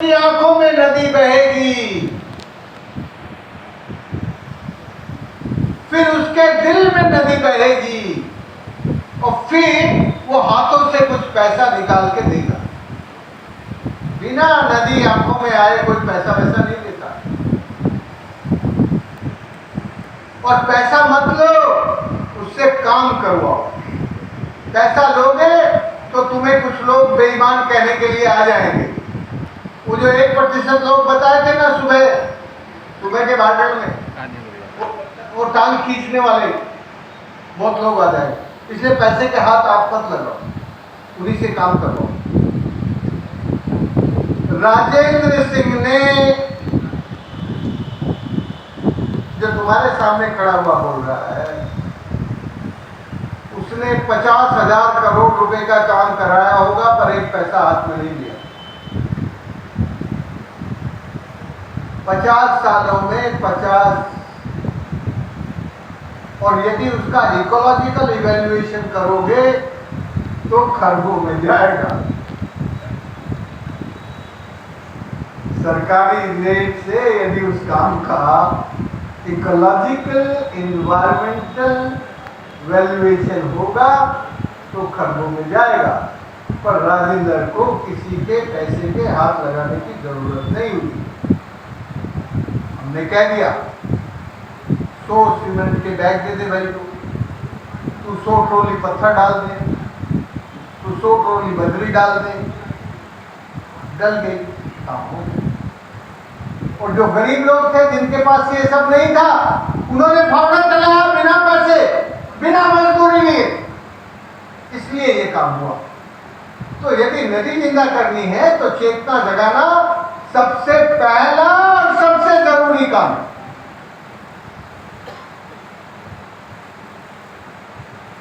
उसकी आंखों में नदी बहेगी, फिर उसके दिल में नदी बहेगी, और फिर वो हाथों से कुछ पैसा निकाल के देगा। बिना नदी आंखों में आए कोई पैसा वैसा नहीं देता। और पैसा मत लो, उससे काम करवाओ। पैसा लोगे तो तुम्हें कुछ लोग बेईमान कहने के लिए आ जाएंगे। वो जो 1% लोग बताए थे ना सुबह के भाषण में, वो टांग खींचने वाले बहुत लोग आ जाएंगे। इसलिए पैसे के हाथ आप मत लगाओ, उन्हीं से काम करवाओ। राजेंद्र सिंह ने, जो तुम्हारे सामने खड़ा हुआ बोल रहा है, उसने 50,000 करोड़ रुपए का काम कराया होगा, पर एक पैसा हाथ में नहीं लिया। 50 सालों में 50, और यदि उसका इकोलॉजिकल इवैल्यूएशन करोगे तो खरबों में जाएगा। सरकारी रेट से यदि उस काम का इकोलॉजिकल इन्वायरमेंटल वैल्यूएशन होगा तो खरबों में जाएगा। पर राजेंद्र को किसी के पैसे के हाथ लगाने की जरूरत नहीं हुई। हमने कह दिया 100 सीमेंट के बैग दे दे भाई, तू 100 ट्रॉली पत्थर डाल दे, तू 100 ट्रॉली बजरी डाल दे, डल गई, काम हो गया। और जो गरीब लोग थे जिनके पास ये सब नहीं था, उन्होंने फावड़ा चलाया बिना पैसे, बिना मजदूरी लिए, इसलिए ये काम हुआ। तो यदि नदी जिंदा करनी है तो चेतना जगाना सबसे पहला और सबसे जरूरी काम है।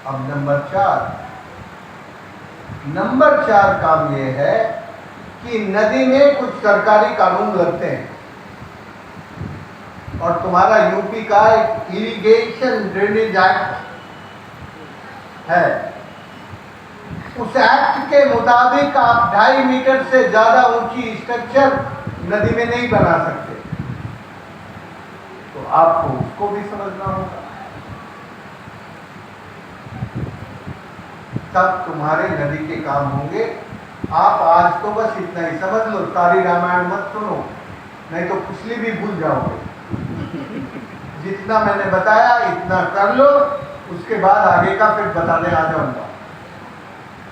अब नंबर 4 काम ये है कि नदी में कुछ सरकारी कानून लगते हैं, और तुम्हारा यूपी का एक इरिगेशन ड्रेनेज एक्ट है। उस एक्ट के मुताबिक आप 2.5 मीटर से ज्यादा ऊंची स्ट्रक्चर नदी में नहीं बना सकते। तो आपको उसको भी समझना होगा, तब तुम्हारे नदी के काम होंगे। आप आज तो बस इतना ही समझ लो, सारी रामायण मत सुनो, नहीं तो कुछ भी भूल जाओगे। जितना मैंने बताया इतना कर लो, उसके बाद आगे का फिर बताने आ जाऊंगा।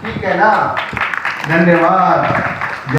ठीक है ना? धन्यवाद।